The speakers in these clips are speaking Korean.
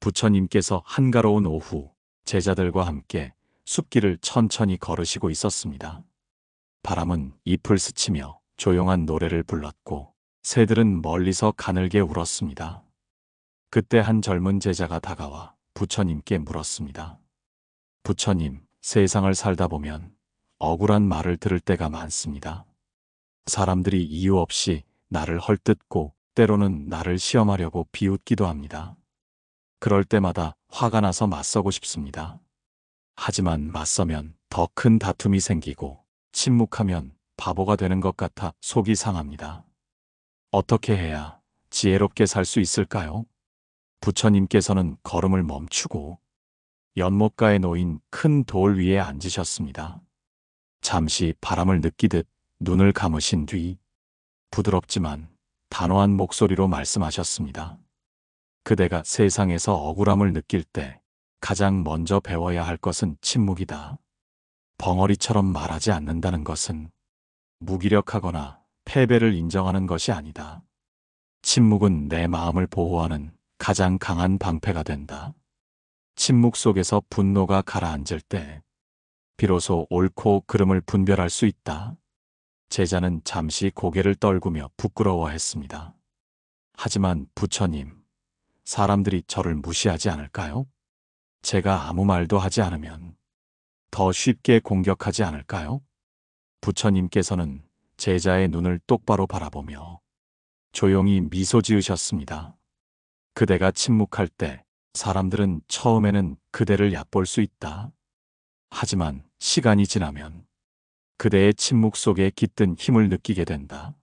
부처님께서 한가로운 오후 제자들과 함께 숲길을 천천히 걸으시고 있었습니다. 바람은 잎을 스치며 조용한 노래를 불렀고 새들은 멀리서 가늘게 울었습니다. 그때 한 젊은 제자가 다가와 부처님께 물었습니다. 부처님, 세상을 살다 보면 억울한 말을 들을 때가 많습니다. 사람들이 이유 없이 나를 헐뜯고 때로는 나를 시험하려고 비웃기도 합니다. 그럴 때마다 화가 나서 맞서고 싶습니다. 하지만 맞서면 더 큰 다툼이 생기고 침묵하면 바보가 되는 것 같아 속이 상합니다. 어떻게 해야 지혜롭게 살 수 있을까요? 부처님께서는 걸음을 멈추고 연못가에 놓인 큰 돌 위에 앉으셨습니다. 잠시 바람을 느끼듯 눈을 감으신 뒤 부드럽지만 단호한 목소리로 말씀하셨습니다. 그대가 세상에서 억울함을 느낄 때 가장 먼저 배워야 할 것은 침묵이다. 벙어리처럼 말하지 않는다는 것은 무기력하거나 패배를 인정하는 것이 아니다. 침묵은 내 마음을 보호하는 가장 강한 방패가 된다. 침묵 속에서 분노가 가라앉을 때 비로소 옳고 그름을 분별할 수 있다. 제자는 잠시 고개를 떨구며 부끄러워했습니다. 하지만 부처님, 사람들이 저를 무시하지 않을까요? 제가 아무 말도 하지 않으면 더 쉽게 공격하지 않을까요? 부처님께서는 제자의 눈을 똑바로 바라보며 조용히 미소 지으셨습니다. 그대가 침묵할 때 사람들은 처음에는 그대를 얕볼 수 있다. 하지만 시간이 지나면 그대의 침묵 속에 깃든 힘을 느끼게 된다.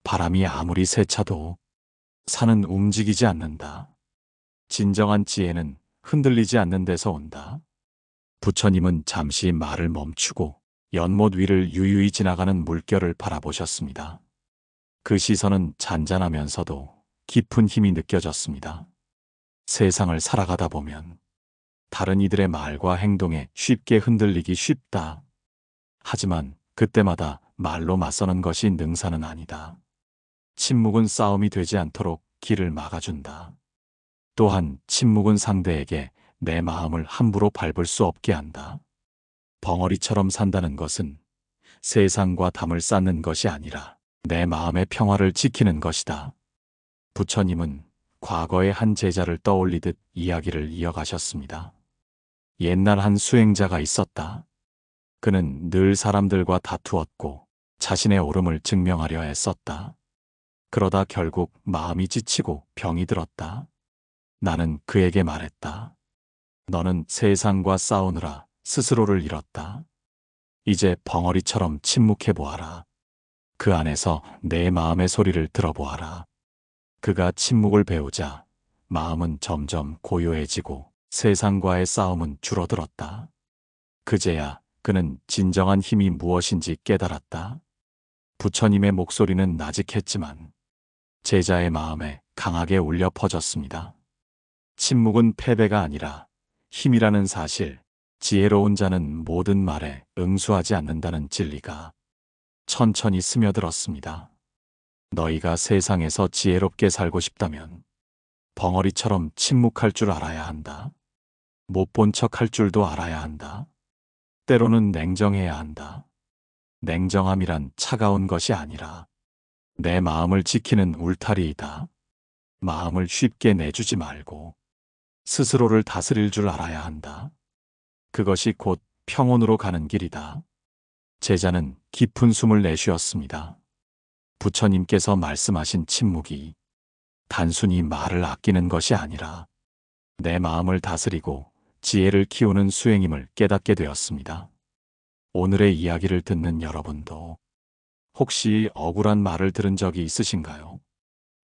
바람이 아무리 세차도 산은 움직이지 않는다. 진정한 지혜는 흔들리지 않는 데서 온다. 부처님은 잠시 말을 멈추고 연못 위를 유유히 지나가는 물결을 바라보셨습니다. 그 시선은 잔잔하면서도 깊은 힘이 느껴졌습니다. 세상을 살아가다 보면 다른 이들의 말과 행동에 쉽게 흔들리기 쉽다. 하지만 그때마다 말로 맞서는 것이 능사는 아니다. 침묵은 싸움이 되지 않도록 길을 막아준다. 또한 침묵은 상대에게 내 마음을 함부로 밟을 수 없게 한다. 벙어리처럼 산다는 것은 세상과 담을 쌓는 것이 아니라 내 마음의 평화를 지키는 것이다. 부처님은 과거의 한 제자를 떠올리듯 이야기를 이어가셨습니다. 옛날 한 수행자가 있었다. 그는 늘 사람들과 다투었고 자신의 옳음을 증명하려 애썼다. 그러다 결국 마음이 지치고 병이 들었다. 나는 그에게 말했다. 너는 세상과 싸우느라 스스로를 잃었다. 이제 벙어리처럼 침묵해보아라. 그 안에서 내 마음의 소리를 들어보아라. 그가 침묵을 배우자 마음은 점점 고요해지고 세상과의 싸움은 줄어들었다. 그제야 그는 진정한 힘이 무엇인지 깨달았다. 부처님의 목소리는 나직했지만 제자의 마음에 강하게 울려 퍼졌습니다. 침묵은 패배가 아니라 힘이라는 사실, 지혜로운 자는 모든 말에 응수하지 않는다는 진리가 천천히 스며들었습니다. 너희가 세상에서 지혜롭게 살고 싶다면 벙어리처럼 침묵할 줄 알아야 한다. 못 본 척 할 줄도 알아야 한다. 때로는 냉정해야 한다. 냉정함이란 차가운 것이 아니라 내 마음을 지키는 울타리이다. 마음을 쉽게 내주지 말고 스스로를 다스릴 줄 알아야 한다. 그것이 곧 평온으로 가는 길이다. 제자는 깊은 숨을 내쉬었습니다. 부처님께서 말씀하신 침묵이 단순히 말을 아끼는 것이 아니라 내 마음을 다스리고 지혜를 키우는 수행임을 깨닫게 되었습니다. 오늘의 이야기를 듣는 여러분도 혹시 억울한 말을 들은 적이 있으신가요?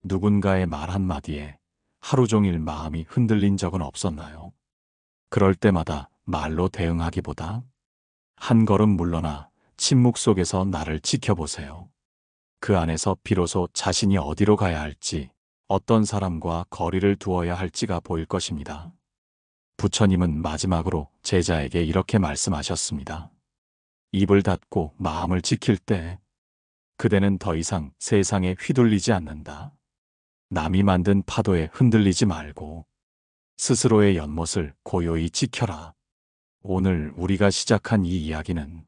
누군가의 말 한마디에 하루 종일 마음이 흔들린 적은 없었나요? 그럴 때마다 말로 대응하기보다 한 걸음 물러나 침묵 속에서 나를 지켜보세요. 그 안에서 비로소 자신이 어디로 가야 할지, 어떤 사람과 거리를 두어야 할지가 보일 것입니다. 부처님은 마지막으로 제자에게 이렇게 말씀하셨습니다. 입을 닫고 마음을 지킬 때 그대는 더 이상 세상에 휘둘리지 않는다. 남이 만든 파도에 흔들리지 말고 스스로의 연못을 고요히 지켜라. 오늘 우리가 시작한 이 이야기는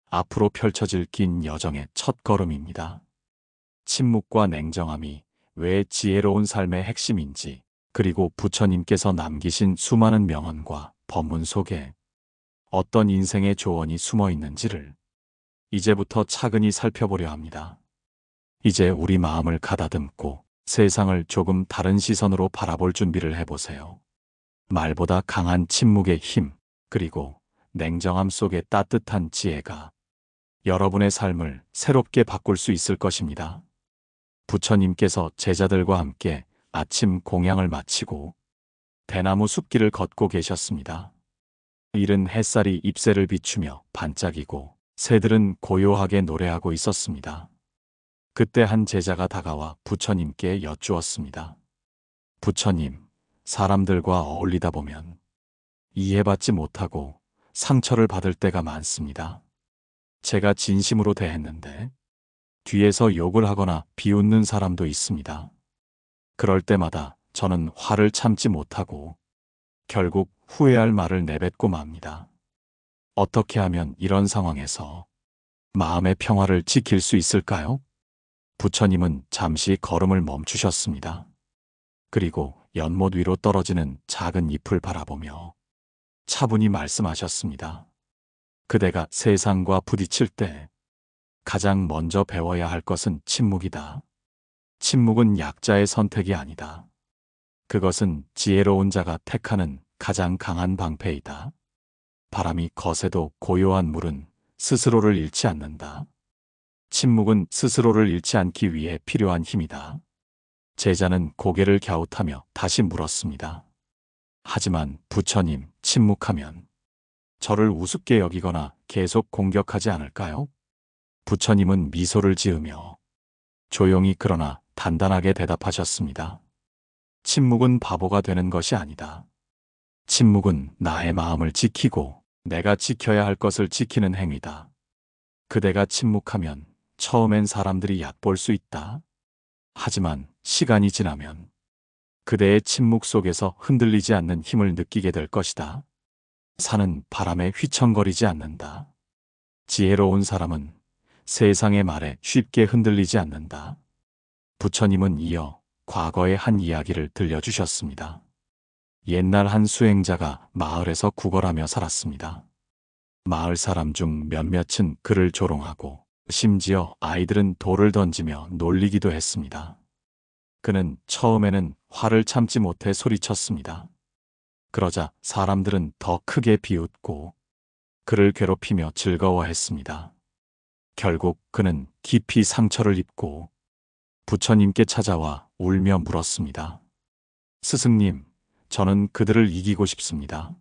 앞으로 펼쳐질 긴 여정의 첫 걸음입니다. 침묵과 냉정함이 왜 지혜로운 삶의 핵심인지, 그리고 부처님께서 남기신 수많은 명언과 법문 속에 어떤 인생의 조언이 숨어 있는지를 이제부터 차근히 살펴보려 합니다. 이제 우리 마음을 가다듬고 세상을 조금 다른 시선으로 바라볼 준비를 해보세요. 말보다 강한 침묵의 힘, 그리고 냉정함 속의 따뜻한 지혜가 여러분의 삶을 새롭게 바꿀 수 있을 것입니다. 부처님께서 제자들과 함께 아침 공양을 마치고 대나무 숲길을 걷고 계셨습니다. 이른 햇살이 잎새를 비추며 반짝이고 새들은 고요하게 노래하고 있었습니다. 그때 한 제자가 다가와 부처님께 여쭈었습니다. 부처님, 사람들과 어울리다 보면 이해받지 못하고 상처를 받을 때가 많습니다. 제가 진심으로 대했는데 뒤에서 욕을 하거나 비웃는 사람도 있습니다. 그럴 때마다 저는 화를 참지 못하고 결국 후회할 말을 내뱉고 맙니다. 어떻게 하면 이런 상황에서 마음의 평화를 지킬 수 있을까요? 부처님은 잠시 걸음을 멈추셨습니다. 그리고 연못 위로 떨어지는 작은 잎을 바라보며 차분히 말씀하셨습니다. 그대가 세상과 부딪힐 때 가장 먼저 배워야 할 것은 침묵이다. 침묵은 약자의 선택이 아니다. 그것은 지혜로운 자가 택하는 가장 강한 방패이다. 바람이 거세도 고요한 물은 스스로를 잃지 않는다. 침묵은 스스로를 잃지 않기 위해 필요한 힘이다. 제자는 고개를 갸웃하며 다시 물었습니다. 하지만 부처님, 침묵하면 저를 우습게 여기거나 계속 공격하지 않을까요? 부처님은 미소를 지으며 조용히 그러나 단단하게 대답하셨습니다. 침묵은 바보가 되는 것이 아니다. 침묵은 나의 마음을 지키고 내가 지켜야 할 것을 지키는 행위다. 그대가 침묵하면 처음엔 사람들이 얕볼 수 있다. 하지만 시간이 지나면 그대의 침묵 속에서 흔들리지 않는 힘을 느끼게 될 것이다. 산은 바람에 휘청거리지 않는다. 지혜로운 사람은 세상의 말에 쉽게 흔들리지 않는다. 부처님은 이어 과거의 한 이야기를 들려주셨습니다. 옛날 한 수행자가 마을에서 구걸하며 살았습니다. 마을 사람 중 몇몇은 그를 조롱하고 심지어 아이들은 돌을 던지며 놀리기도 했습니다. 그는 처음에는 화를 참지 못해 소리쳤습니다. 그러자 사람들은 더 크게 비웃고 그를 괴롭히며 즐거워했습니다. 결국 그는 깊이 상처를 입고 부처님께 찾아와 울며 물었습니다. 스승님, 저는 그들을 이기고 싶습니다.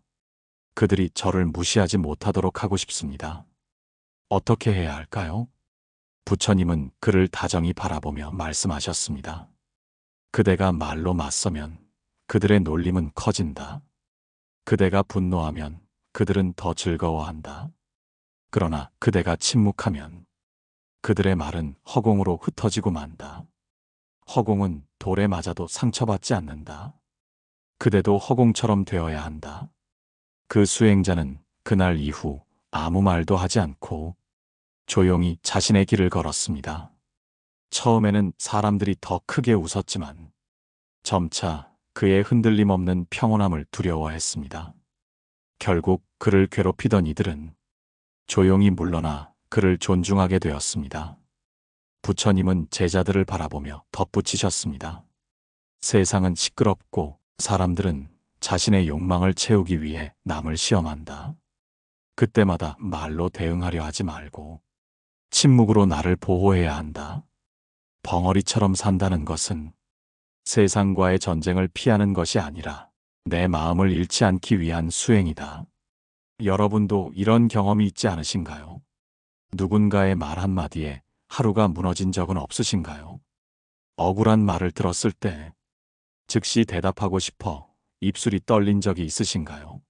그들이 저를 무시하지 못하도록 하고 싶습니다. 어떻게 해야 할까요? 부처님은 그를 다정히 바라보며 말씀하셨습니다. 그대가 말로 맞서면 그들의 놀림은 커진다. 그대가 분노하면 그들은 더 즐거워한다. 그러나 그대가 침묵하면 그들의 말은 허공으로 흩어지고 만다. 허공은 돌에 맞아도 상처받지 않는다. 그대도 허공처럼 되어야 한다. 그 수행자는 그날 이후 아무 말도 하지 않고 조용히 자신의 길을 걸었습니다. 처음에는 사람들이 더 크게 웃었지만 점차 그의 흔들림 없는 평온함을 두려워했습니다. 결국 그를 괴롭히던 이들은 조용히 물러나 그를 존중하게 되었습니다. 부처님은 제자들을 바라보며 덧붙이셨습니다. 세상은 시끄럽고 사람들은 자신의 욕망을 채우기 위해 남을 시험한다. 그때마다 말로 대응하려 하지 말고 침묵으로 나를 보호해야 한다. 벙어리처럼 산다는 것은 세상과의 전쟁을 피하는 것이 아니라 내 마음을 잃지 않기 위한 수행이다. 여러분도 이런 경험이 있지 않으신가요? 누군가의 말 한마디에 하루가 무너진 적은 없으신가요? 억울한 말을 들었을 때 즉시 대답하고 싶어 입술이 떨린 적이 있으신가요?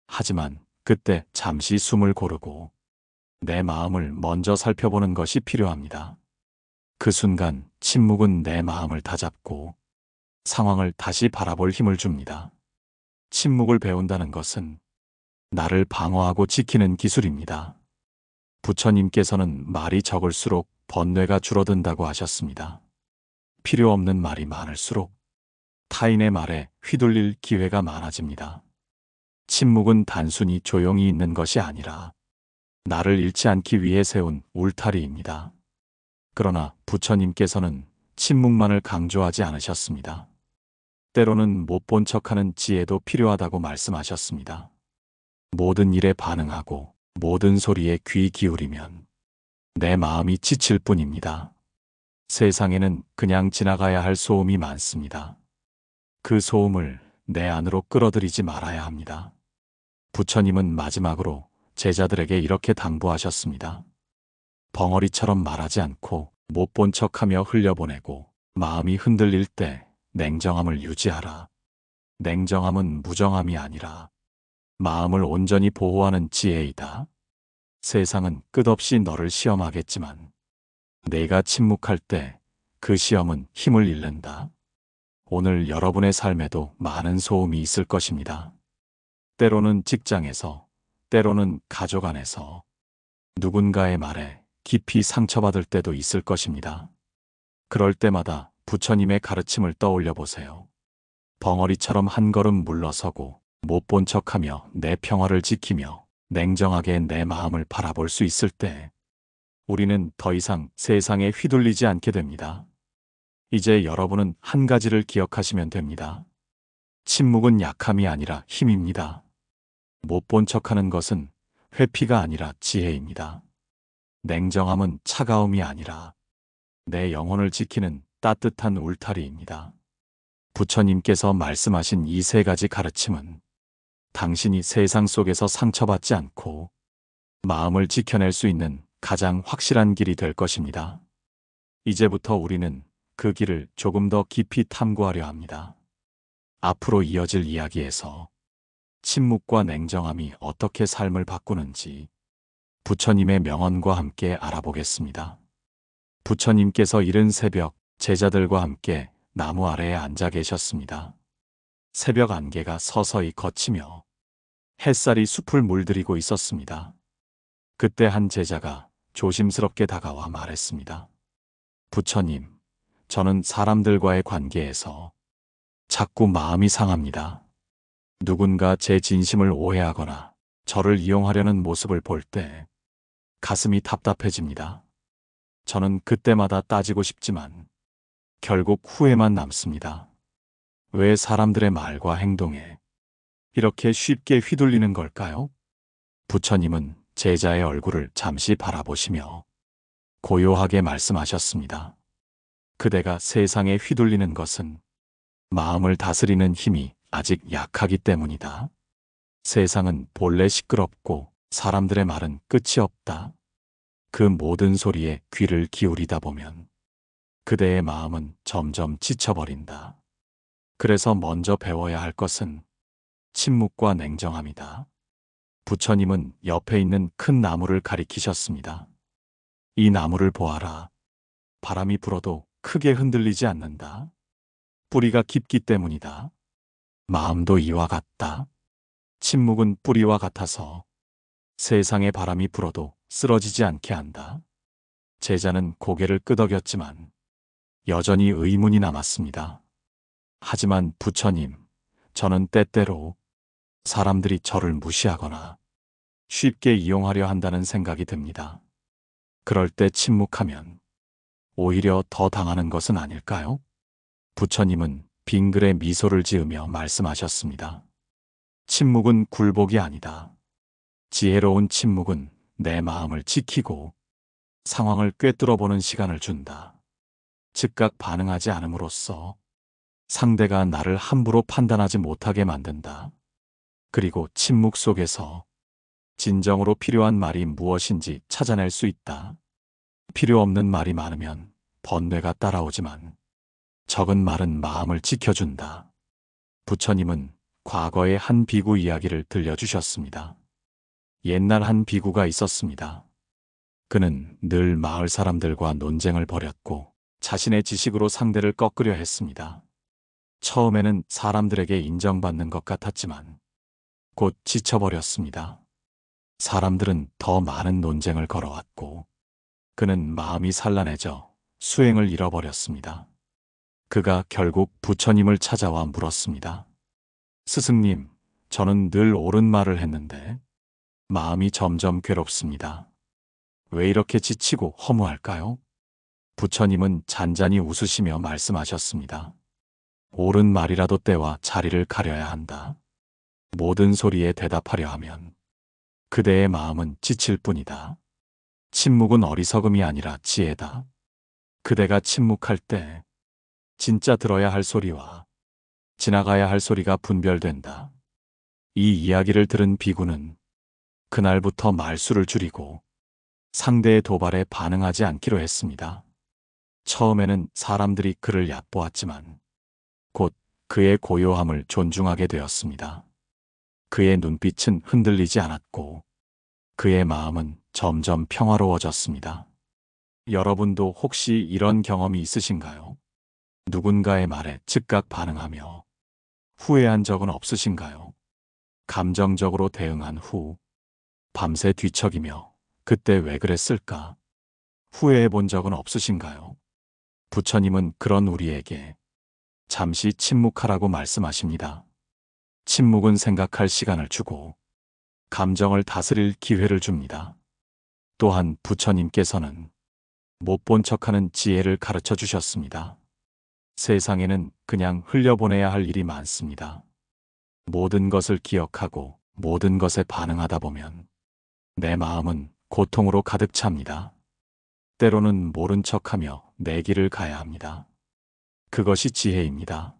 하지만 그때 잠시 숨을 고르고 내 마음을 먼저 살펴보는 것이 필요합니다. 그 순간 침묵은 내 마음을 다잡고 상황을 다시 바라볼 힘을 줍니다. 침묵을 배운다는 것은 나를 방어하고 지키는 기술입니다. 부처님께서는 말이 적을수록 번뇌가 줄어든다고 하셨습니다. 필요 없는 말이 많을수록 타인의 말에 휘둘릴 기회가 많아집니다. 침묵은 단순히 조용히 있는 것이 아니라 나를 잃지 않기 위해 세운 울타리입니다. 그러나 부처님께서는 침묵만을 강조하지 않으셨습니다. 때로는 못 본 척하는 지혜도 필요하다고 말씀하셨습니다. 모든 일에 반응하고 모든 소리에 귀 기울이면 내 마음이 지칠 뿐입니다. 세상에는 그냥 지나가야 할 소음이 많습니다. 그 소음을 내 안으로 끌어들이지 말아야 합니다. 부처님은 마지막으로 제자들에게 이렇게 당부하셨습니다. 벙어리처럼 말하지 않고 못 본 척하며 흘려보내고 마음이 흔들릴 때 냉정함을 유지하라. 냉정함은 무정함이 아니라 마음을 온전히 보호하는 지혜이다. 세상은 끝없이 너를 시험하겠지만 내가 침묵할 때 그 시험은 힘을 잃는다. 오늘 여러분의 삶에도 많은 소음이 있을 것입니다. 때로는 직장에서, 때로는 가족 안에서, 누군가의 말에 깊이 상처받을 때도 있을 것입니다. 그럴 때마다 부처님의 가르침을 떠올려 보세요. 벙어리처럼 한 걸음 물러서고 못 본 척하며 내 평화를 지키며 냉정하게 내 마음을 바라볼 수 있을 때 우리는 더 이상 세상에 휘둘리지 않게 됩니다. 이제 여러분은 한 가지를 기억하시면 됩니다. 침묵은 약함이 아니라 힘입니다. 못 본 척하는 것은 회피가 아니라 지혜입니다. 냉정함은 차가움이 아니라 내 영혼을 지키는 따뜻한 울타리입니다. 부처님께서 말씀하신 이 세 가지 가르침은 당신이 세상 속에서 상처받지 않고 마음을 지켜낼 수 있는 가장 확실한 길이 될 것입니다. 이제부터 우리는 그 길을 조금 더 깊이 탐구하려 합니다. 앞으로 이어질 이야기에서 침묵과 냉정함이 어떻게 삶을 바꾸는지 부처님의 명언과 함께 알아보겠습니다. 부처님께서 이른 새벽 제자들과 함께 나무 아래에 앉아 계셨습니다. 새벽 안개가 서서히 걷히며 햇살이 숲을 물들이고 있었습니다. 그때 한 제자가 조심스럽게 다가와 말했습니다. 부처님, 저는 사람들과의 관계에서 자꾸 마음이 상합니다. 누군가 제 진심을 오해하거나 저를 이용하려는 모습을 볼 때 가슴이 답답해집니다. 저는 그때마다 따지고 싶지만 결국 후회만 남습니다. 왜 사람들의 말과 행동에 이렇게 쉽게 휘둘리는 걸까요? 부처님은 제자의 얼굴을 잠시 바라보시며 고요하게 말씀하셨습니다. 그대가 세상에 휘둘리는 것은 마음을 다스리는 힘이 아직 약하기 때문이다. 세상은 본래 시끄럽고 사람들의 말은 끝이 없다. 그 모든 소리에 귀를 기울이다 보면 그대의 마음은 점점 지쳐버린다. 그래서 먼저 배워야 할 것은 침묵과 냉정함이다. 부처님은 옆에 있는 큰 나무를 가리키셨습니다. 이 나무를 보아라. 바람이 불어도 크게 흔들리지 않는다. 뿌리가 깊기 때문이다. 마음도 이와 같다. 침묵은 뿌리와 같아서 세상에 바람이 불어도 쓰러지지 않게 한다. 제자는 고개를 끄덕였지만 여전히 의문이 남았습니다. 하지만 부처님, 저는 때때로 사람들이 저를 무시하거나 쉽게 이용하려 한다는 생각이 듭니다. 그럴 때 침묵하면 오히려 더 당하는 것은 아닐까요? 부처님은 빙글에 미소를 지으며 말씀하셨습니다. 침묵은 굴복이 아니다. 지혜로운 침묵은 내 마음을 지키고 상황을 꿰뚫어 보는 시간을 준다. 즉각 반응하지 않음으로써 상대가 나를 함부로 판단하지 못하게 만든다. 그리고 침묵 속에서 진정으로 필요한 말이 무엇인지 찾아낼 수 있다. 필요 없는 말이 많으면 번뇌가 따라오지만 적은 말은 마음을 지켜준다. 부처님은 과거의 한 비구 이야기를 들려주셨습니다. 옛날 한 비구가 있었습니다. 그는 늘 마을 사람들과 논쟁을 벌였고 자신의 지식으로 상대를 꺾으려 했습니다. 처음에는 사람들에게 인정받는 것 같았지만 곧 지쳐버렸습니다. 사람들은 더 많은 논쟁을 걸어왔고 그는 마음이 산란해져 수행을 잃어버렸습니다. 그가 결국 부처님을 찾아와 물었습니다. 스승님, 저는 늘 옳은 말을 했는데 마음이 점점 괴롭습니다. 왜 이렇게 지치고 허무할까요? 부처님은 잔잔히 웃으시며 말씀하셨습니다. 옳은 말이라도 때와 자리를 가려야 한다. 모든 소리에 대답하려 하면 그대의 마음은 지칠 뿐이다. 침묵은 어리석음이 아니라 지혜다. 그대가 침묵할 때 진짜 들어야 할 소리와 지나가야 할 소리가 분별된다. 이 이야기를 들은 비구는 그날부터 말수를 줄이고 상대의 도발에 반응하지 않기로 했습니다. 처음에는 사람들이 그를 얕보았지만 곧 그의 고요함을 존중하게 되었습니다. 그의 눈빛은 흔들리지 않았고 그의 마음은 점점 평화로워졌습니다. 여러분도 혹시 이런 경험이 있으신가요? 누군가의 말에 즉각 반응하며 후회한 적은 없으신가요? 감정적으로 대응한 후 밤새 뒤척이며 그때 왜 그랬을까? 후회해 본 적은 없으신가요? 부처님은 그런 우리에게 잠시 침묵하라고 말씀하십니다. 침묵은 생각할 시간을 주고 감정을 다스릴 기회를 줍니다. 또한 부처님께서는 못 본 척하는 지혜를 가르쳐 주셨습니다. 세상에는 그냥 흘려보내야 할 일이 많습니다. 모든 것을 기억하고 모든 것에 반응하다 보면 내 마음은 고통으로 가득 찹니다. 때로는 모른 척하며 내 길을 가야 합니다. 그것이 지혜입니다.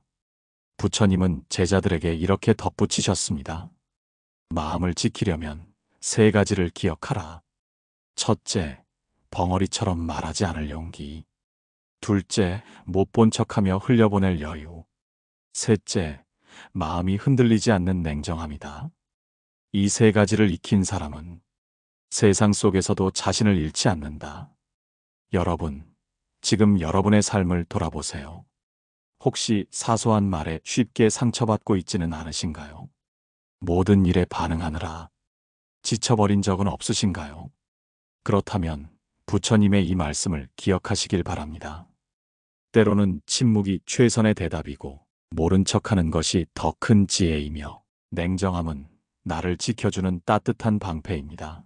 부처님은 제자들에게 이렇게 덧붙이셨습니다. 마음을 지키려면 3가지를 기억하라. 첫째, 벙어리처럼 말하지 않을 용기. 둘째, 못 본 척하며 흘려보낼 여유. 셋째, 마음이 흔들리지 않는 냉정함이다. 이 3가지를 익힌 사람은 세상 속에서도 자신을 잃지 않는다. 여러분, 지금 여러분의 삶을 돌아보세요. 혹시 사소한 말에 쉽게 상처받고 있지는 않으신가요? 모든 일에 반응하느라 지쳐버린 적은 없으신가요? 그렇다면 부처님의 이 말씀을 기억하시길 바랍니다. 때로는 침묵이 최선의 대답이고 모른 척하는 것이 더 큰 지혜이며 냉정함은 나를 지켜주는 따뜻한 방패입니다.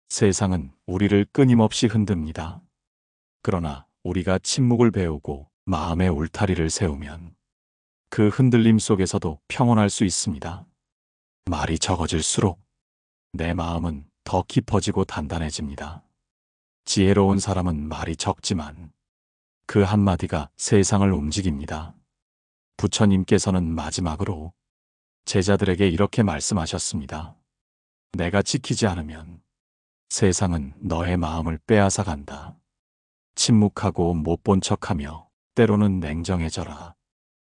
세상은 우리를 끊임없이 흔듭니다. 그러나 우리가 침묵을 배우고 마음의 울타리를 세우면 그 흔들림 속에서도 평온할 수 있습니다. 말이 적어질수록 내 마음은 더 깊어지고 단단해집니다. 지혜로운 사람은 말이 적지만 그 한마디가 세상을 움직입니다. 부처님께서는 마지막으로 제자들에게 이렇게 말씀하셨습니다. 내가 지키지 않으면 세상은 너의 마음을 빼앗아 간다. 침묵하고 못 본 척하며 때로는 냉정해져라.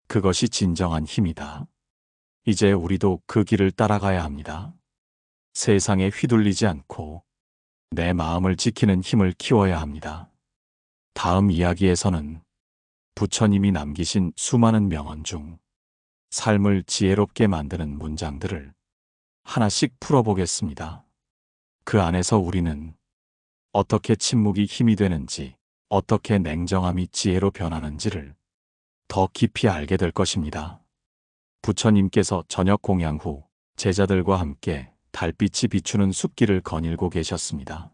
그것이 진정한 힘이다. 이제 우리도 그 길을 따라가야 합니다. 세상에 휘둘리지 않고 내 마음을 지키는 힘을 키워야 합니다. 다음 이야기에서는 부처님이 남기신 수많은 명언 중 삶을 지혜롭게 만드는 문장들을 하나씩 풀어보겠습니다. 그 안에서 우리는 어떻게 침묵이 힘이 되는지, 어떻게 냉정함이 지혜로 변하는지를 더 깊이 알게 될 것입니다. 부처님께서 저녁 공양 후 제자들과 함께 달빛이 비추는 숲길을 거닐고 계셨습니다.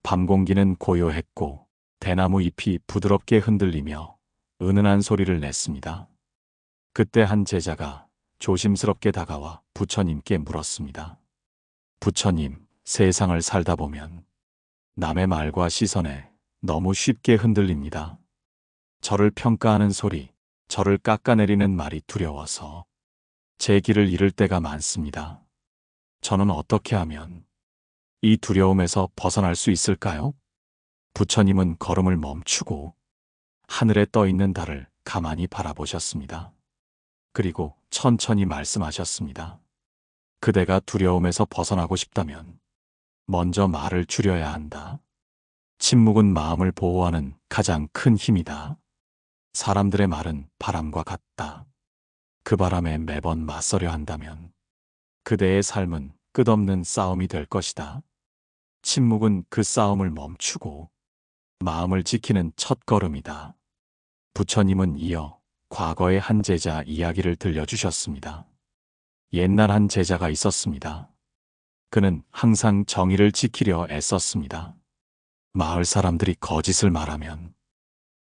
밤 공기는 고요했고 대나무 잎이 부드럽게 흔들리며 은은한 소리를 냈습니다. 그때 한 제자가 조심스럽게 다가와 부처님께 물었습니다. 부처님, 세상을 살다 보면 남의 말과 시선에 너무 쉽게 흔들립니다. 저를 평가하는 소리, 저를 깎아내리는 말이 두려워서 제 길을 잃을 때가 많습니다. 저는 어떻게 하면 이 두려움에서 벗어날 수 있을까요? 부처님은 걸음을 멈추고 하늘에 떠 있는 달을 가만히 바라보셨습니다. 그리고 천천히 말씀하셨습니다. 그대가 두려움에서 벗어나고 싶다면 먼저 말을 줄여야 한다. 침묵은 마음을 보호하는 가장 큰 힘이다. 사람들의 말은 바람과 같다. 그 바람에 매번 맞서려 한다면 그대의 삶은 끝없는 싸움이 될 것이다. 침묵은 그 싸움을 멈추고 마음을 지키는 첫걸음이다. 부처님은 이어 과거의 한 제자 이야기를 들려주셨습니다. 옛날 한 제자가 있었습니다. 그는 항상 정의를 지키려 애썼습니다. 마을 사람들이 거짓을 말하면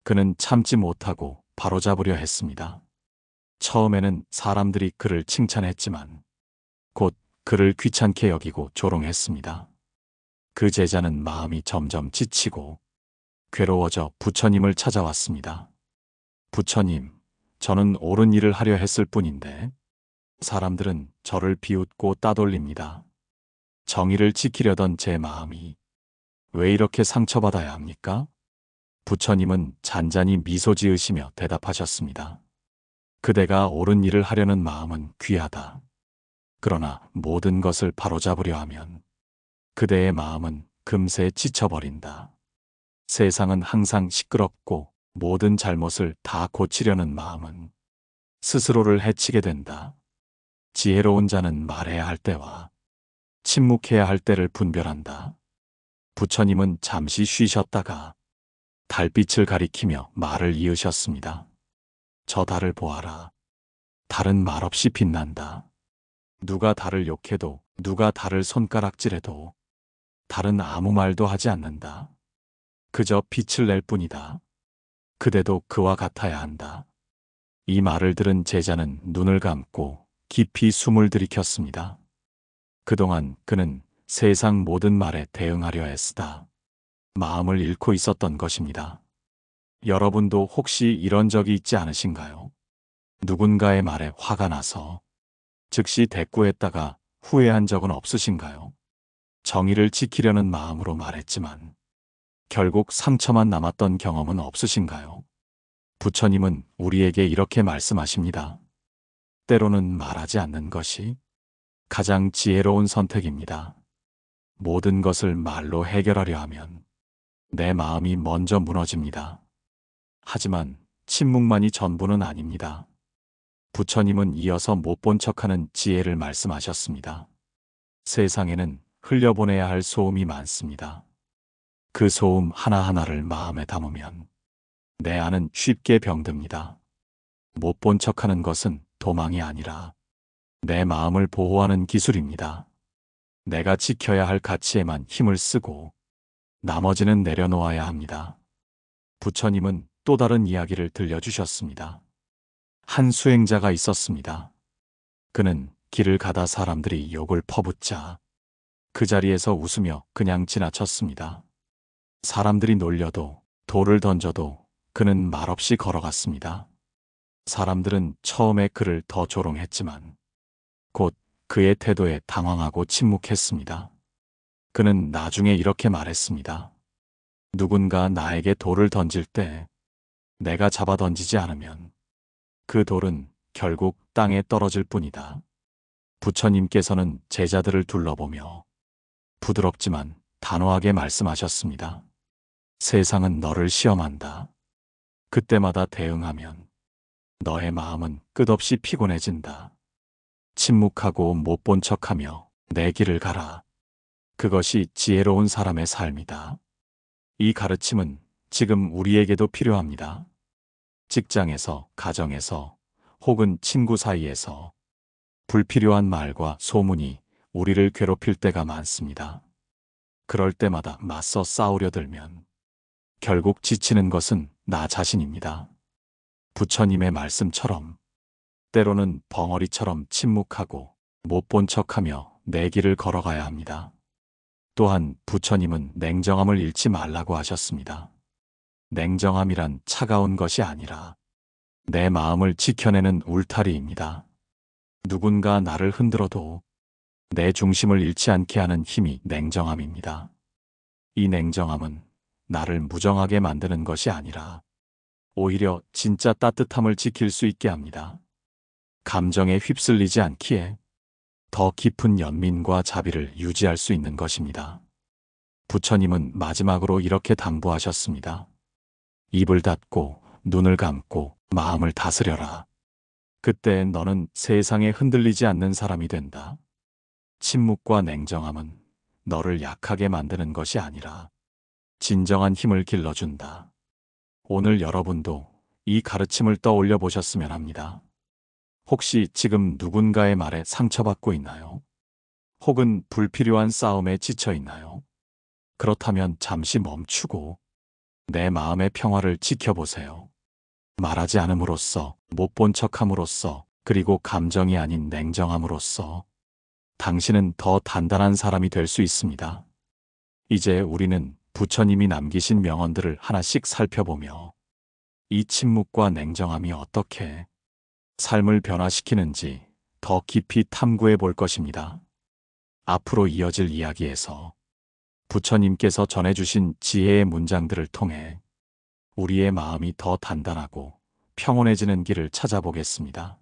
그는 참지 못하고 바로잡으려 했습니다. 처음에는 사람들이 그를 칭찬했지만 곧 그를 귀찮게 여기고 조롱했습니다. 그 제자는 마음이 점점 지치고 괴로워져 부처님을 찾아왔습니다. 부처님, 저는 옳은 일을 하려 했을 뿐인데 사람들은 저를 비웃고 따돌립니다. 정의를 지키려던 제 마음이 왜 이렇게 상처받아야 합니까? 부처님은 잔잔히 미소 지으시며 대답하셨습니다. 그대가 옳은 일을 하려는 마음은 귀하다. 그러나 모든 것을 바로잡으려 하면 그대의 마음은 금세 지쳐버린다. 세상은 항상 시끄럽고 모든 잘못을 다 고치려는 마음은 스스로를 해치게 된다. 지혜로운 자는 말해야 할 때와 침묵해야 할 때를 분별한다. 부처님은 잠시 쉬셨다가 달빛을 가리키며 말을 이으셨습니다. 저 달을 보아라. 달은 말없이 빛난다. 누가 달을 욕해도 누가 달을 손가락질해도 달은 아무 말도 하지 않는다. 그저 빛을 낼 뿐이다. 그대도 그와 같아야 한다. 이 말을 들은 제자는 눈을 감고 깊이 숨을 들이켰습니다. 그동안 그는 세상 모든 말에 대응하려 애쓰다 마음을 잃고 있었던 것입니다. 여러분도 혹시 이런 적이 있지 않으신가요? 누군가의 말에 화가 나서 즉시 대꾸했다가 후회한 적은 없으신가요? 정의를 지키려는 마음으로 말했지만 결국 상처만 남았던 경험은 없으신가요? 부처님은 우리에게 이렇게 말씀하십니다. 때로는 말하지 않는 것이 가장 지혜로운 선택입니다. 모든 것을 말로 해결하려 하면 내 마음이 먼저 무너집니다. 하지만 침묵만이 전부는 아닙니다. 부처님은 이어서 못 본 척하는 지혜를 말씀하셨습니다. 세상에는 흘려보내야 할 소음이 많습니다. 그 소음 하나하나를 마음에 담으면 내 안은 쉽게 병듭니다. 못 본 척하는 것은 도망이 아니라 내 마음을 보호하는 기술입니다. 내가 지켜야 할 가치에만 힘을 쓰고 나머지는 내려놓아야 합니다. 부처님은 또 다른 이야기를 들려주셨습니다. 한 수행자가 있었습니다. 그는 길을 가다 사람들이 욕을 퍼붓자 그 자리에서 웃으며 그냥 지나쳤습니다. 사람들이 놀려도 돌을 던져도 그는 말없이 걸어갔습니다. 사람들은 처음에 그를 더 조롱했지만 곧 그의 태도에 당황하고 침묵했습니다. 그는 나중에 이렇게 말했습니다. 누군가 나에게 돌을 던질 때 내가 잡아 던지지 않으면 그 돌은 결국 땅에 떨어질 뿐이다. 부처님께서는 제자들을 둘러보며 부드럽지만 단호하게 말씀하셨습니다. 세상은 너를 시험한다. 그때마다 대응하면 너의 마음은 끝없이 피곤해진다. 침묵하고 못 본 척하며 내 길을 가라. 그것이 지혜로운 사람의 삶이다. 이 가르침은 지금 우리에게도 필요합니다. 직장에서, 가정에서, 혹은 친구 사이에서 불필요한 말과 소문이 우리를 괴롭힐 때가 많습니다. 그럴 때마다 맞서 싸우려 들면 결국 지치는 것은 나 자신입니다. 부처님의 말씀처럼 때로는 벙어리처럼 침묵하고 못 본 척하며 내 길을 걸어가야 합니다. 또한 부처님은 냉정함을 잃지 말라고 하셨습니다. 냉정함이란 차가운 것이 아니라 내 마음을 지켜내는 울타리입니다. 누군가 나를 흔들어도 내 중심을 잃지 않게 하는 힘이 냉정함입니다. 이 냉정함은 나를 무정하게 만드는 것이 아니라 오히려 진짜 따뜻함을 지킬 수 있게 합니다. 감정에 휩쓸리지 않기에 더 깊은 연민과 자비를 유지할 수 있는 것입니다. 부처님은 마지막으로 이렇게 당부하셨습니다. 입을 닫고 눈을 감고 마음을 다스려라. 그때 너는 세상에 흔들리지 않는 사람이 된다. 침묵과 냉정함은 너를 약하게 만드는 것이 아니라 진정한 힘을 길러준다. 오늘 여러분도 이 가르침을 떠올려 보셨으면 합니다. 혹시 지금 누군가의 말에 상처받고 있나요? 혹은 불필요한 싸움에 지쳐 있나요? 그렇다면 잠시 멈추고 내 마음의 평화를 지켜보세요. 말하지 않음으로써, 못 본 척함으로써, 그리고 감정이 아닌 냉정함으로써 당신은 더 단단한 사람이 될 수 있습니다. 이제 우리는 부처님이 남기신 명언들을 하나씩 살펴보며 이 침묵과 냉정함이 어떻게 삶을 변화시키는지 더 깊이 탐구해 볼 것입니다. 앞으로 이어질 이야기에서 부처님께서 전해주신 지혜의 문장들을 통해 우리의 마음이 더 단단하고 평온해지는 길을 찾아보겠습니다.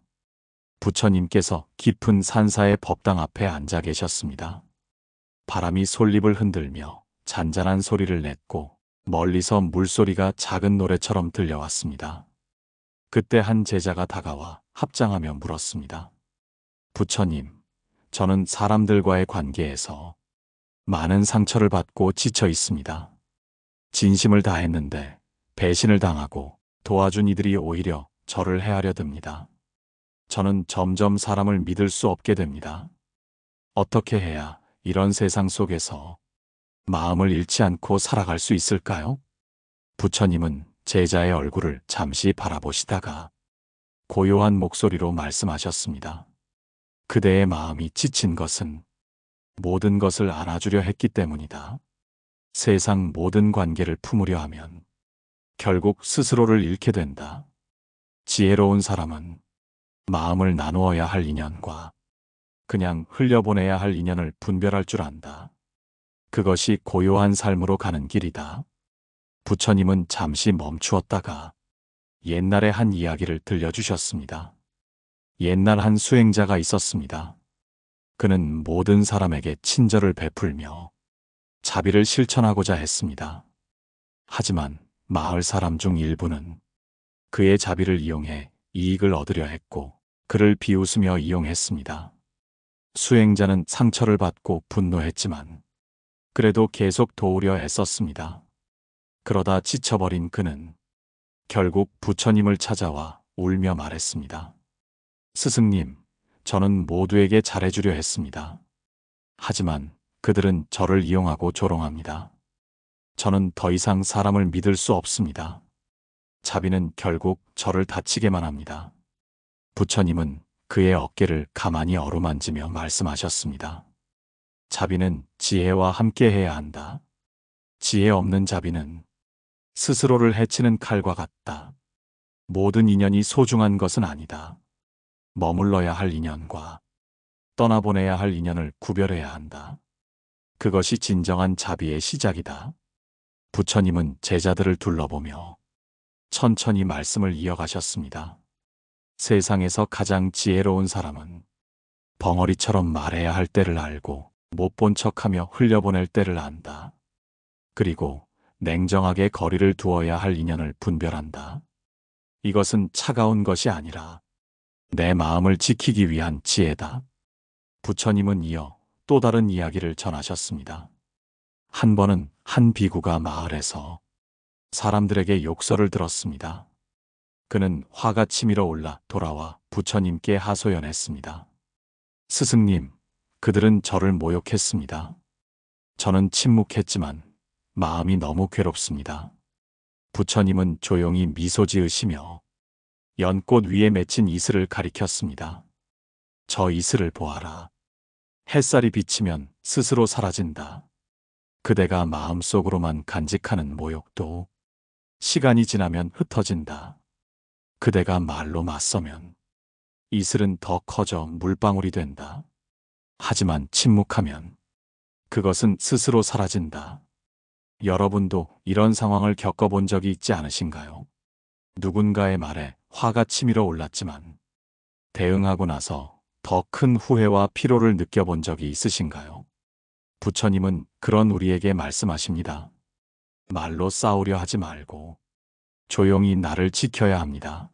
부처님께서 깊은 산사의 법당 앞에 앉아 계셨습니다. 바람이 솔잎을 흔들며 잔잔한 소리를 냈고 멀리서 물소리가 작은 노래처럼 들려왔습니다. 그때 한 제자가 다가와 합장하며 물었습니다. 부처님, 저는 사람들과의 관계에서 많은 상처를 받고 지쳐 있습니다. 진심을 다했는데 배신을 당하고 도와준 이들이 오히려 저를 해하려 듭니다. 저는 점점 사람을 믿을 수 없게 됩니다. 어떻게 해야 이런 세상 속에서 마음을 잃지 않고 살아갈 수 있을까요? 부처님은 제자의 얼굴을 잠시 바라보시다가 고요한 목소리로 말씀하셨습니다. 그대의 마음이 지친 것은 모든 것을 안아주려 했기 때문이다. 세상 모든 관계를 품으려 하면 결국 스스로를 잃게 된다. 지혜로운 사람은 마음을 나누어야 할 인연과 그냥 흘려보내야 할 인연을 분별할 줄 안다. 그것이 고요한 삶으로 가는 길이다. 부처님은 잠시 멈추었다가 옛날의 한 이야기를 들려주셨습니다. 옛날 한 수행자가 있었습니다. 그는 모든 사람에게 친절을 베풀며 자비를 실천하고자 했습니다. 하지만 마을 사람 중 일부는 그의 자비를 이용해 이익을 얻으려 했고 그를 비웃으며 이용했습니다. 수행자는 상처를 받고 분노했지만 그래도 계속 도우려 애썼습니다. 그러다 지쳐버린 그는 결국 부처님을 찾아와 울며 말했습니다. 스승님, 저는 모두에게 잘해주려 했습니다. 하지만 그들은 저를 이용하고 조롱합니다. 저는 더 이상 사람을 믿을 수 없습니다. 자비는 결국 저를 다치게만 합니다. 부처님은 그의 어깨를 가만히 어루만지며 말씀하셨습니다. 자비는 지혜와 함께 해야 한다. 지혜 없는 자비는 스스로를 해치는 칼과 같다. 모든 인연이 소중한 것은 아니다. 머물러야 할 인연과 떠나보내야 할 인연을 구별해야 한다. 그것이 진정한 자비의 시작이다. 부처님은 제자들을 둘러보며 천천히 말씀을 이어가셨습니다. 세상에서 가장 지혜로운 사람은 벙어리처럼 말해야 할 때를 알고 못 본 척하며 흘려보낼 때를 안다. 그리고 냉정하게 거리를 두어야 할 인연을 분별한다. 이것은 차가운 것이 아니라 내 마음을 지키기 위한 지혜다. 부처님은 이어 또 다른 이야기를 전하셨습니다. 한 번은 한 비구가 마을에서 사람들에게 욕설을 들었습니다. 그는 화가 치밀어 올라 돌아와 부처님께 하소연했습니다. 스승님, 그들은 저를 모욕했습니다. 저는 침묵했지만 마음이 너무 괴롭습니다. 부처님은 조용히 미소 지으시며 연꽃 위에 맺힌 이슬을 가리켰습니다. 저 이슬을 보아라. 햇살이 비치면 스스로 사라진다. 그대가 마음속으로만 간직하는 모욕도 시간이 지나면 흩어진다. 그대가 말로 맞서면 이슬은 더 커져 물방울이 된다. 하지만 침묵하면 그것은 스스로 사라진다. 여러분도 이런 상황을 겪어본 적이 있지 않으신가요? 누군가의 말에 화가 치밀어 올랐지만 대응하고 나서 더 큰 후회와 피로를 느껴본 적이 있으신가요? 부처님은 그런 우리에게 말씀하십니다. 말로 싸우려 하지 말고 조용히 나를 지켜야 합니다.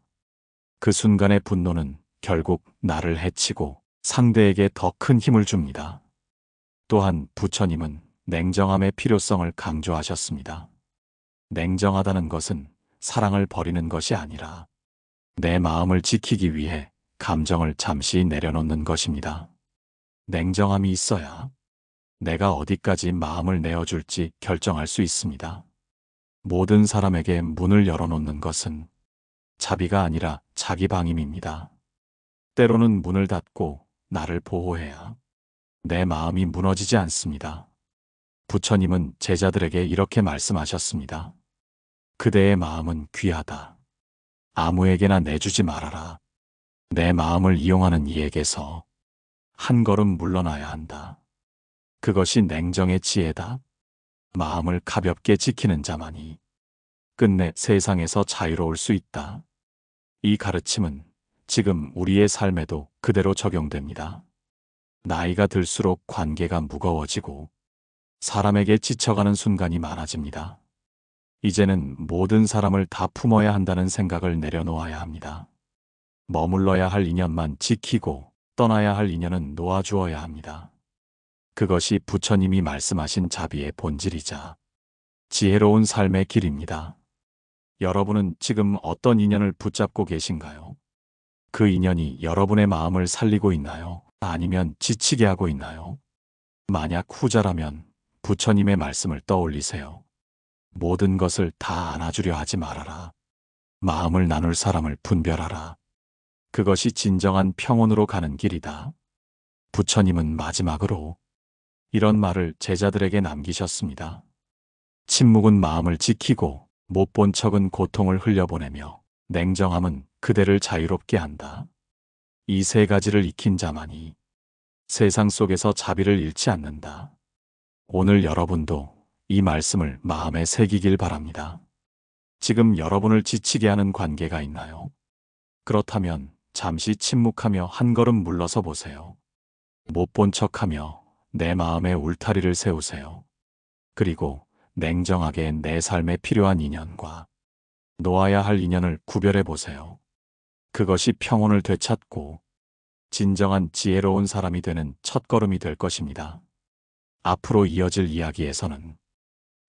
그 순간의 분노는 결국 나를 해치고 상대에게 더 큰 힘을 줍니다. 또한 부처님은 냉정함의 필요성을 강조하셨습니다. 냉정하다는 것은 사랑을 버리는 것이 아니라 내 마음을 지키기 위해 감정을 잠시 내려놓는 것입니다. 냉정함이 있어야 내가 어디까지 마음을 내어줄지 결정할 수 있습니다. 모든 사람에게 문을 열어놓는 것은 자비가 아니라 자기 방임입니다. 때로는 문을 닫고 나를 보호해야 내 마음이 무너지지 않습니다. 부처님은 제자들에게 이렇게 말씀하셨습니다. 그대의 마음은 귀하다. 아무에게나 내주지 말아라. 내 마음을 이용하는 이에게서 한 걸음 물러나야 한다. 그것이 냉정의 지혜다. 마음을 가볍게 지키는 자만이 끝내 세상에서 자유로울 수 있다. 이 가르침은 지금 우리의 삶에도 그대로 적용됩니다. 나이가 들수록 관계가 무거워지고 사람에게 지쳐가는 순간이 많아집니다. 이제는 모든 사람을 다 품어야 한다는 생각을 내려놓아야 합니다. 머물러야 할 인연만 지키고 떠나야 할 인연은 놓아주어야 합니다. 그것이 부처님이 말씀하신 자비의 본질이자 지혜로운 삶의 길입니다. 여러분은 지금 어떤 인연을 붙잡고 계신가요? 그 인연이 여러분의 마음을 살리고 있나요? 아니면 지치게 하고 있나요? 만약 후자라면 부처님의 말씀을 떠올리세요. 모든 것을 다 안아주려 하지 말아라. 마음을 나눌 사람을 분별하라. 그것이 진정한 평온으로 가는 길이다. 부처님은 마지막으로 이런 말을 제자들에게 남기셨습니다. 침묵은 마음을 지키고 못 본 척은 고통을 흘려보내며 냉정함은 그대를 자유롭게 한다. 이 세 가지를 익힌 자만이 세상 속에서 자비를 잃지 않는다. 오늘 여러분도 이 말씀을 마음에 새기길 바랍니다. 지금 여러분을 지치게 하는 관계가 있나요? 그렇다면 잠시 침묵하며 한 걸음 물러서 보세요. 못 본 척하며 내 마음에 울타리를 세우세요. 그리고 냉정하게 내 삶에 필요한 인연과 놓아야 할 인연을 구별해 보세요. 그것이 평온을 되찾고 진정한 지혜로운 사람이 되는 첫걸음이 될 것입니다. 앞으로 이어질 이야기에서는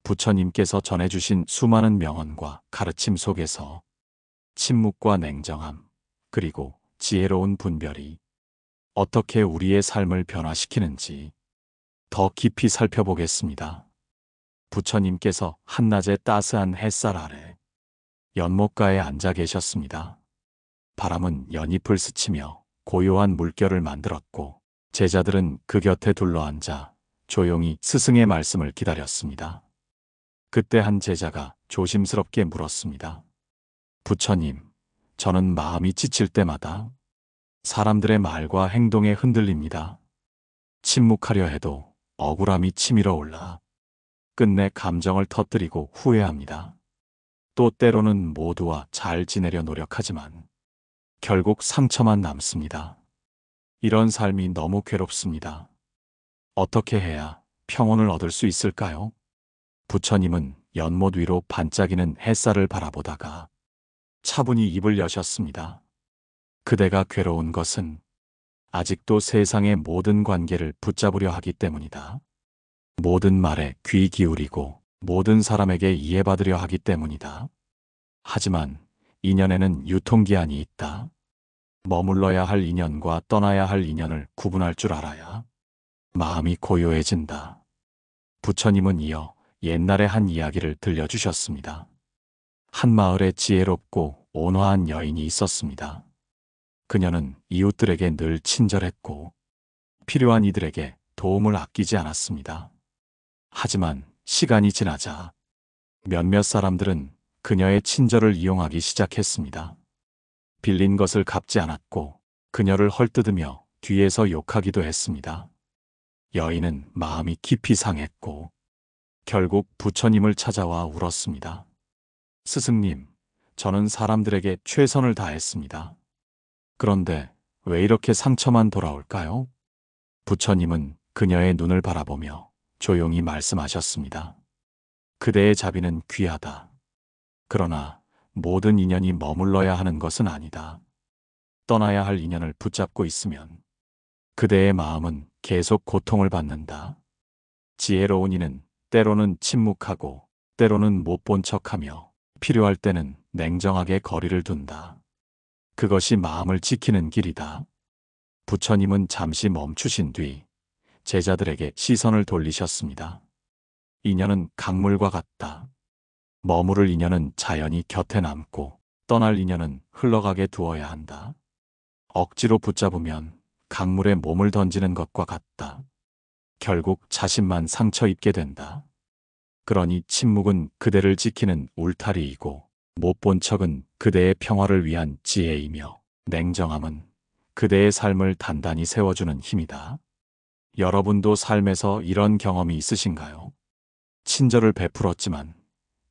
부처님께서 전해주신 수많은 명언과 가르침 속에서 침묵과 냉정함, 그리고 지혜로운 분별이 어떻게 우리의 삶을 변화시키는지 더 깊이 살펴보겠습니다. 부처님께서 한낮의 따스한 햇살 아래 연못가에 앉아 계셨습니다. 바람은 연잎을 스치며 고요한 물결을 만들었고 제자들은 그 곁에 둘러앉아 조용히 스승의 말씀을 기다렸습니다. 그때 한 제자가 조심스럽게 물었습니다. 부처님, 저는 마음이 지칠 때마다 사람들의 말과 행동에 흔들립니다. 침묵하려 해도 억울함이 치밀어 올라 끝내 감정을 터뜨리고 후회합니다. 또 때로는 모두와 잘 지내려 노력하지만 결국 상처만 남습니다. 이런 삶이 너무 괴롭습니다. 어떻게 해야 평온을 얻을 수 있을까요? 부처님은 연못 위로 반짝이는 햇살을 바라보다가 차분히 입을 여셨습니다. 그대가 괴로운 것은 아직도 세상의 모든 관계를 붙잡으려 하기 때문이다. 모든 말에 귀 기울이고 모든 사람에게 이해받으려 하기 때문이다. 하지만 인연에는 유통기한이 있다. 머물러야 할 인연과 떠나야 할 인연을 구분할 줄 알아야 마음이 고요해진다. 부처님은 이어 옛날의 한 이야기를 들려주셨습니다. 한 마을에 지혜롭고 온화한 여인이 있었습니다. 그녀는 이웃들에게 늘 친절했고 필요한 이들에게 도움을 아끼지 않았습니다. 하지만 시간이 지나자 몇몇 사람들은 그녀의 친절을 이용하기 시작했습니다. 빌린 것을 갚지 않았고 그녀를 헐뜯으며 뒤에서 욕하기도 했습니다. 여인은 마음이 깊이 상했고 결국 부처님을 찾아와 울었습니다. 스승님, 저는 사람들에게 최선을 다했습니다. 그런데 왜 이렇게 상처만 돌아올까요? 부처님은 그녀의 눈을 바라보며 조용히 말씀하셨습니다. 그대의 자비는 귀하다. 그러나 모든 인연이 머물러야 하는 것은 아니다. 떠나야 할 인연을 붙잡고 있으면 그대의 마음은 계속 고통을 받는다. 지혜로운 이는 때로는 침묵하고 때로는 못 본 척하며 필요할 때는 냉정하게 거리를 둔다. 그것이 마음을 지키는 길이다. 부처님은 잠시 멈추신 뒤 제자들에게 시선을 돌리셨습니다. 인연은 강물과 같다. 머무를 인연은 자연히 곁에 남고 떠날 인연은 흘러가게 두어야 한다. 억지로 붙잡으면 강물에 몸을 던지는 것과 같다. 결국 자신만 상처 입게 된다. 그러니 침묵은 그대를 지키는 울타리이고 못 본 척은 그대의 평화를 위한 지혜이며 냉정함은 그대의 삶을 단단히 세워주는 힘이다. 여러분도 삶에서 이런 경험이 있으신가요? 친절을 베풀었지만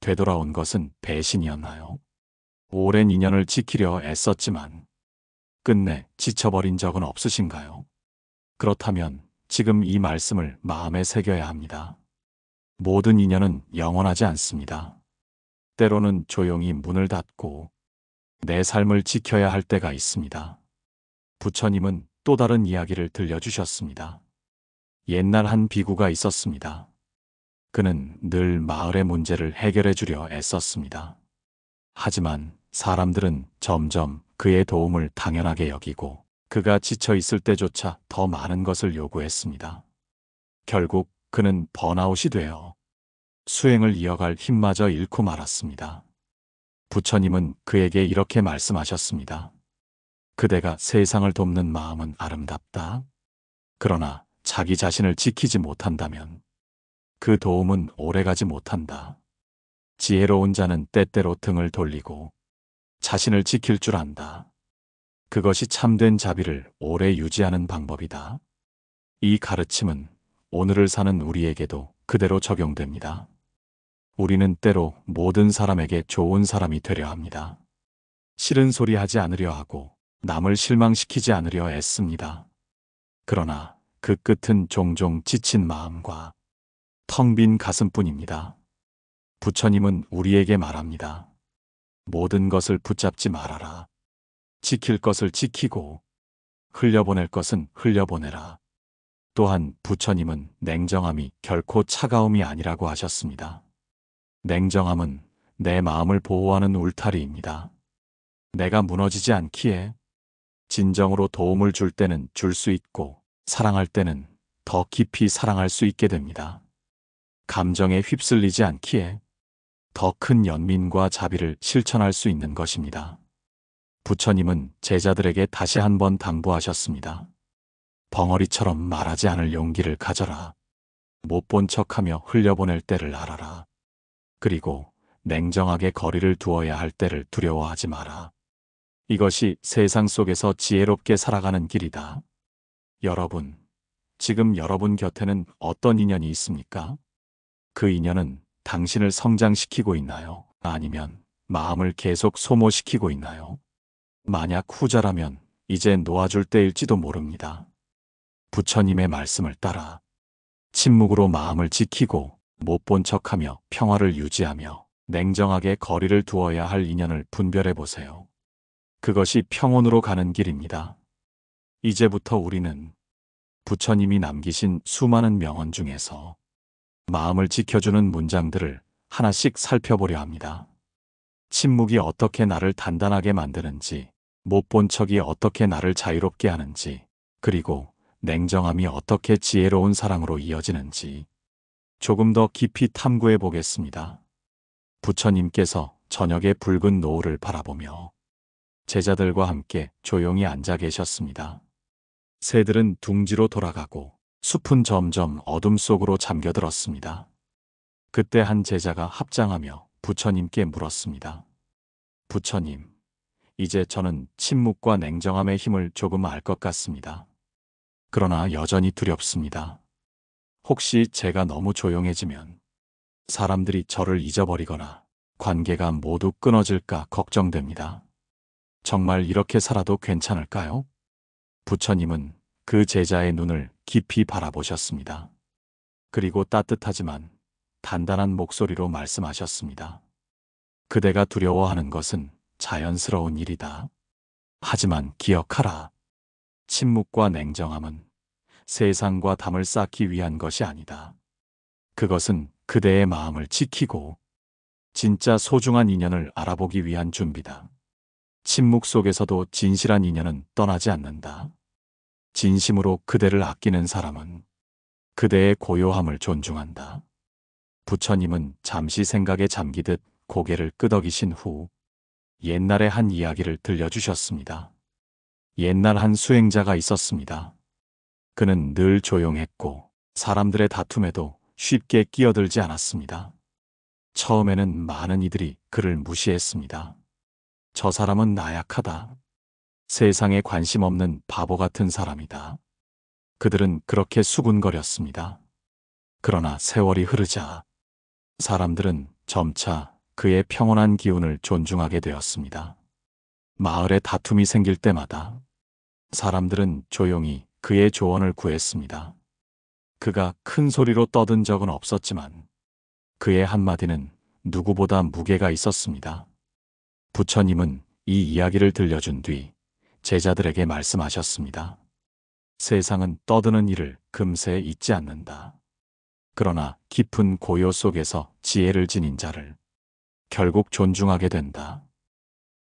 되돌아온 것은 배신이었나요? 오랜 인연을 지키려 애썼지만 끝내 지쳐버린 적은 없으신가요? 그렇다면 지금 이 말씀을 마음에 새겨야 합니다. 모든 인연은 영원하지 않습니다. 때로는 조용히 문을 닫고 내 삶을 지켜야 할 때가 있습니다. 부처님은 또 다른 이야기를 들려주셨습니다. 옛날 한 비구가 있었습니다. 그는 늘 마을의 문제를 해결해 주려 애썼습니다. 하지만 사람들은 점점 그의 도움을 당연하게 여기고 그가 지쳐 있을 때조차 더 많은 것을 요구했습니다. 결국 그는 번아웃이 되어 수행을 이어갈 힘마저 잃고 말았습니다. 부처님은 그에게 이렇게 말씀하셨습니다. 그대가 세상을 돕는 마음은 아름답다. 그러나 자기 자신을 지키지 못한다면 그 도움은 오래가지 못한다. 지혜로운 자는 때때로 등을 돌리고 자신을 지킬 줄 안다. 그것이 참된 자비를 오래 유지하는 방법이다. 이 가르침은 오늘을 사는 우리에게도 그대로 적용됩니다. 우리는 때로 모든 사람에게 좋은 사람이 되려 합니다. 싫은 소리 하지 않으려 하고 남을 실망시키지 않으려 애씁니다. 그러나 그 끝은 종종 지친 마음과 텅 빈 가슴뿐입니다. 부처님은 우리에게 말합니다. 모든 것을 붙잡지 말아라. 지킬 것을 지키고 흘려보낼 것은 흘려보내라. 또한 부처님은 냉정함이 결코 차가움이 아니라고 하셨습니다. 냉정함은 내 마음을 보호하는 울타리입니다. 내가 무너지지 않기에 진정으로 도움을 줄 때는 줄 수 있고 사랑할 때는 더 깊이 사랑할 수 있게 됩니다. 감정에 휩쓸리지 않기에 더 큰 연민과 자비를 실천할 수 있는 것입니다. 부처님은 제자들에게 다시 한번 당부하셨습니다. 벙어리처럼 말하지 않을 용기를 가져라. 못 본 척하며 흘려보낼 때를 알아라. 그리고 냉정하게 거리를 두어야 할 때를 두려워하지 마라. 이것이 세상 속에서 지혜롭게 살아가는 길이다. 여러분, 지금 여러분 곁에는 어떤 인연이 있습니까? 그 인연은 당신을 성장시키고 있나요? 아니면 마음을 계속 소모시키고 있나요? 만약 후자라면 이제 놓아줄 때일지도 모릅니다. 부처님의 말씀을 따라 침묵으로 마음을 지키고 못 본 척하며 평화를 유지하며 냉정하게 거리를 두어야 할 인연을 분별해 보세요. 그것이 평온으로 가는 길입니다. 이제부터 우리는 부처님이 남기신 수많은 명언 중에서 마음을 지켜주는 문장들을 하나씩 살펴보려 합니다. 침묵이 어떻게 나를 단단하게 만드는지, 못 본 척이 어떻게 나를 자유롭게 하는지, 그리고 냉정함이 어떻게 지혜로운 사랑으로 이어지는지 조금 더 깊이 탐구해 보겠습니다. 부처님께서 저녁의 붉은 노을을 바라보며 제자들과 함께 조용히 앉아 계셨습니다. 새들은 둥지로 돌아가고 숲은 점점 어둠 속으로 잠겨들었습니다. 그때 한 제자가 합장하며 부처님께 물었습니다. 부처님, 이제 저는 침묵과 냉정함의 힘을 조금 알 것 같습니다. 그러나 여전히 두렵습니다. 혹시 제가 너무 조용해지면 사람들이 저를 잊어버리거나 관계가 모두 끊어질까 걱정됩니다. 정말 이렇게 살아도 괜찮을까요? 부처님은 그 제자의 눈을 깊이 바라보셨습니다. 그리고 따뜻하지만 단단한 목소리로 말씀하셨습니다. 그대가 두려워하는 것은 자연스러운 일이다. 하지만 기억하라. 침묵과 냉정함은 세상과 담을 쌓기 위한 것이 아니다. 그것은 그대의 마음을 지키고 진짜 소중한 인연을 알아보기 위한 준비다. 침묵 속에서도 진실한 인연은 떠나지 않는다. 진심으로 그대를 아끼는 사람은 그대의 고요함을 존중한다. 부처님은 잠시 생각에 잠기듯 고개를 끄덕이신 후 옛날의 한 이야기를 들려주셨습니다. 옛날 한 수행자가 있었습니다. 그는 늘 조용했고 사람들의 다툼에도 쉽게 끼어들지 않았습니다. 처음에는 많은 이들이 그를 무시했습니다. 저 사람은 나약하다. 세상에 관심 없는 바보 같은 사람이다. 그들은 그렇게 수군거렸습니다. 그러나 세월이 흐르자 사람들은 점차 그의 평온한 기운을 존중하게 되었습니다. 마을에 다툼이 생길 때마다 사람들은 조용히 그의 조언을 구했습니다. 그가 큰 소리로 떠든 적은 없었지만 그의 한마디는 누구보다 무게가 있었습니다. 부처님은 이 이야기를 들려준 뒤 제자들에게 말씀하셨습니다. 세상은 떠드는 일을 금세 잊지 않는다. 그러나 깊은 고요 속에서 지혜를 지닌 자를 결국 존중하게 된다.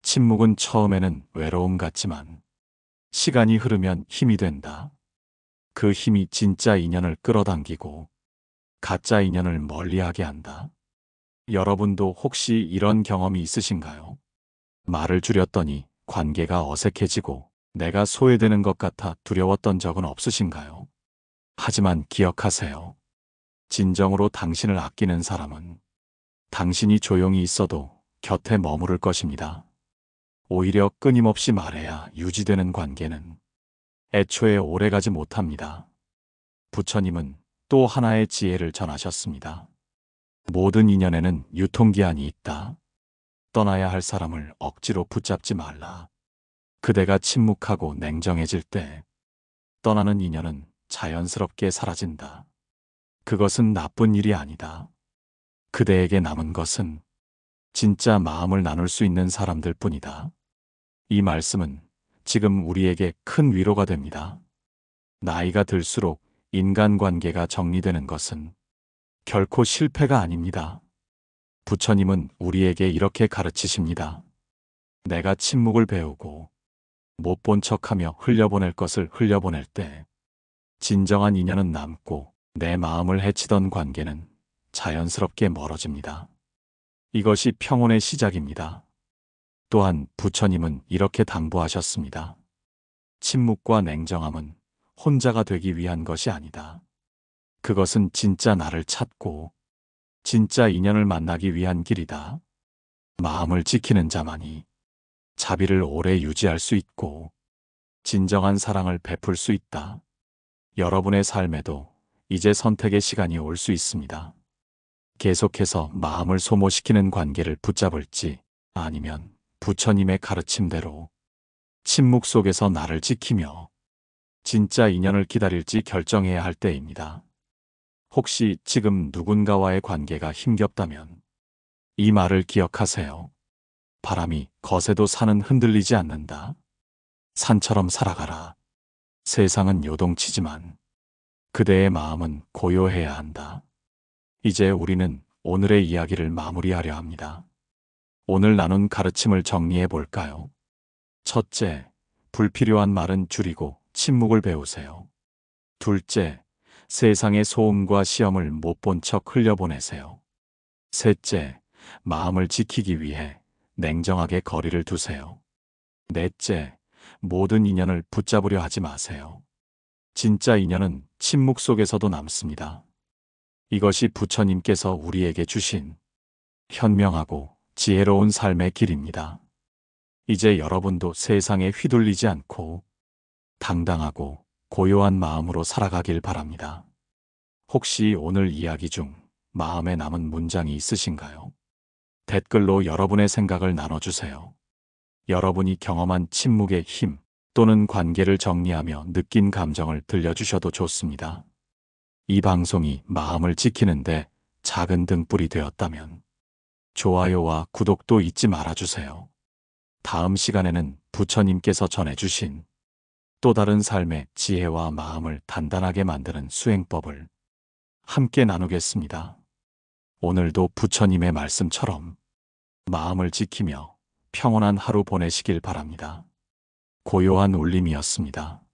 침묵은 처음에는 외로움 같지만 시간이 흐르면 힘이 된다. 그 힘이 진짜 인연을 끌어당기고 가짜 인연을 멀리하게 한다. 여러분도 혹시 이런 경험이 있으신가요? 말을 줄였더니 관계가 어색해지고 내가 소외되는 것 같아 두려웠던 적은 없으신가요? 하지만 기억하세요. 진정으로 당신을 아끼는 사람은 당신이 조용히 있어도 곁에 머무를 것입니다. 오히려 끊임없이 말해야 유지되는 관계는 애초에 오래가지 못합니다. 부처님은 또 하나의 지혜를 전하셨습니다. 모든 인연에는 유통기한이 있다. 떠나야 할 사람을 억지로 붙잡지 말라. 그대가 침묵하고 냉정해질 때 떠나는 인연은 자연스럽게 사라진다. 그것은 나쁜 일이 아니다. 그대에게 남은 것은 진짜 마음을 나눌 수 있는 사람들 뿐이다. 이 말씀은 지금 우리에게 큰 위로가 됩니다. 나이가 들수록 인간관계가 정리되는 것은 결코 실패가 아닙니다. 부처님은 우리에게 이렇게 가르치십니다. 내가 침묵을 배우고 못 본 척하며 흘려보낼 것을 흘려보낼 때 진정한 인연은 남고 내 마음을 해치던 관계는 자연스럽게 멀어집니다. 이것이 평온의 시작입니다. 또한 부처님은 이렇게 당부하셨습니다. 침묵과 냉정함은 혼자가 되기 위한 것이 아니다. 그것은 진짜 나를 찾고 진짜 인연을 만나기 위한 길이다. 마음을 지키는 자만이 자비를 오래 유지할 수 있고 진정한 사랑을 베풀 수 있다. 여러분의 삶에도 이제 선택의 시간이 올 수 있습니다. 계속해서 마음을 소모시키는 관계를 붙잡을지 아니면 부처님의 가르침대로 침묵 속에서 나를 지키며 진짜 인연을 기다릴지 결정해야 할 때입니다. 혹시 지금 누군가와의 관계가 힘겹다면 이 말을 기억하세요. 바람이 거세도 산은 흔들리지 않는다. 산처럼 살아가라. 세상은 요동치지만 그대의 마음은 고요해야 한다. 이제 우리는 오늘의 이야기를 마무리하려 합니다. 오늘 나눈 가르침을 정리해 볼까요? 첫째, 불필요한 말은 줄이고 침묵을 배우세요. 둘째, 세상의 소음과 시험을 못 본 척 흘려보내세요. 셋째, 마음을 지키기 위해 냉정하게 거리를 두세요. 넷째, 모든 인연을 붙잡으려 하지 마세요. 진짜 인연은 침묵 속에서도 남습니다. 이것이 부처님께서 우리에게 주신 현명하고 지혜로운 삶의 길입니다. 이제 여러분도 세상에 휘둘리지 않고 당당하고 고요한 마음으로 살아가길 바랍니다. 혹시 오늘 이야기 중 마음에 남은 문장이 있으신가요? 댓글로 여러분의 생각을 나눠주세요. 여러분이 경험한 침묵의 힘 또는 관계를 정리하며 느낀 감정을 들려주셔도 좋습니다. 이 방송이 마음을 지키는데 작은 등불이 되었다면 좋아요와 구독도 잊지 말아주세요. 다음 시간에는 부처님께서 전해주신 또 다른 삶의 지혜와 마음을 단단하게 만드는 수행법을 함께 나누겠습니다. 오늘도 부처님의 말씀처럼 마음을 지키며 평온한 하루 보내시길 바랍니다. 고요한 울림이었습니다.